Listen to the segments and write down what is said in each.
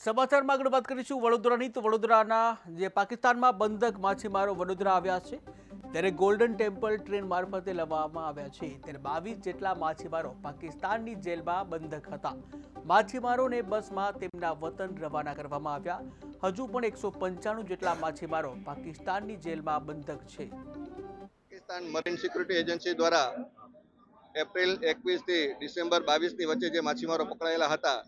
સમાચારમાં આગળ વાત કરીશું વડોદરાની તો વડોદરાના જે પાકિસ્તાનમાં બંધક માછીમારો વડોદરા આવ્યા છે ત્યારે ગોલ્ડન ટેમ્પલ ટ્રેન મારફતે લાવવામાં આવ્યા છે ત્યારે 22 જેટલા માછીમારો પાકિસ્તાનની જેલમાં બંધક હતા। માછીમારોને બસમાં તેમના વતન રવાના કરવામાં આવ્યા। હજુ પણ 195 જેટલા માછીમારો પાકિસ્તાનની જેલમાં બંધક છે। પાકિસ્તાન મરીન સિક્યુરિટી એજન્સી દ્વારા એપ્રિલ 21 થી ડિસેમ્બર 22 ની વચ્ચે જે માછીમારો પકડાયેલા હતા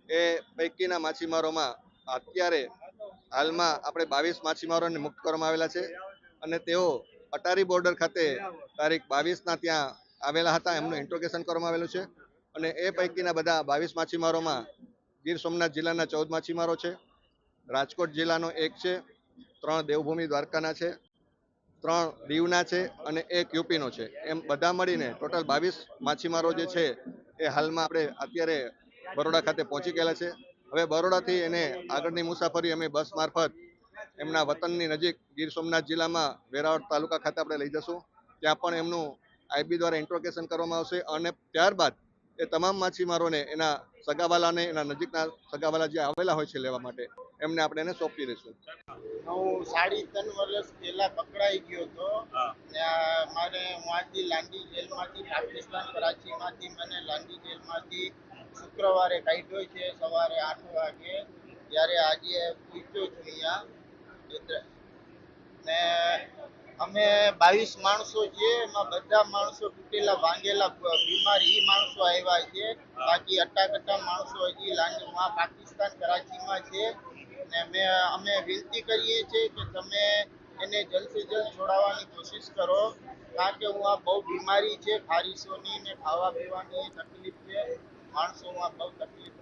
એ પૈકીના માછીમારોમાં અત્યારે હાલમાં આપણે 22 માછીમારોને મુક્ત કરવામાં આવેલા છે અને તેઓ અટારી બોર્ડર ખાતે તારીખ 22ના ત્યાં આવેલા હતા। એમનું ઇન્ટ્રોગેશન કરવામાં આવેલું છે અને એ પૈકીના બધા 22 માછીમારોમાં ગીર સોમનાથ જિલ્લાના 14 માછીમારો છે, રાજકોટ જિલ્લાનો 1 છે, 3 દેવભૂમિ દ્વારકાના છે, 3 દીવના છે અને 1 યુપીનો છે। એમ બધા મળીને ટોટલ 22 માછીમારો જે છે એ હાલમાં આપણે અત્યારે બરોડા ખાતે પહોંચી ગયેલા છે। હવે બરોડાથી એને આગળની મુસાફરી અમે બસ મારફત એમના વતનની નજીક ગીર સોમનાથ જિલ્લામાં વેરાવળ તાલુકા ખાતે આપણે લઈ જશું। ત્યાં પણ એમનું આઈબી દ્વારા ઇન્ટ્રોગેશન કરવામાં આવશે અને ત્યારબાદ એ તમામ માછીમારોને એના સગાવાલાને એના નજીકના સગાવાલા જે આવેલા હોય છે લેવા માટે એમને આપણે એને સોંપી દઈશું। હું 3.5 વર્ષ પહેલા પકડાઈ ગયો હતો ને મારે ત્યાંથી લાંડી જેલમાંથી પાકિસ્તાન કરાચીમાંથી મને લાંડી જેલમાંથી શુક્રવારે કાઢ્યો છે સવારે 8 વાગે। ત્યારે આજે પૂછ્યો છું અહીંયા ને અમે 22 માણસો છે એમાં બધા માણસો તૂટેલા ભાંગેલા બીમાર ઈ માણસો આવ્યા છે। બાકી અટ્ટાકટ્ટા માણસો હજી લાંડીમાં પાકિસ્તાન કરાચીમાં છે ને અમે વિનંતી કરીએ છીએ કે તમે એને જલ્દથી જલ્દ છોડાવવાની કોશિશ કરો, કારણ કે હું આ બહુ બીમારી છે ખારીશોની ને ખાવા પીવાની તકલીફ છે, માણસોમાં બહુ તકલીફ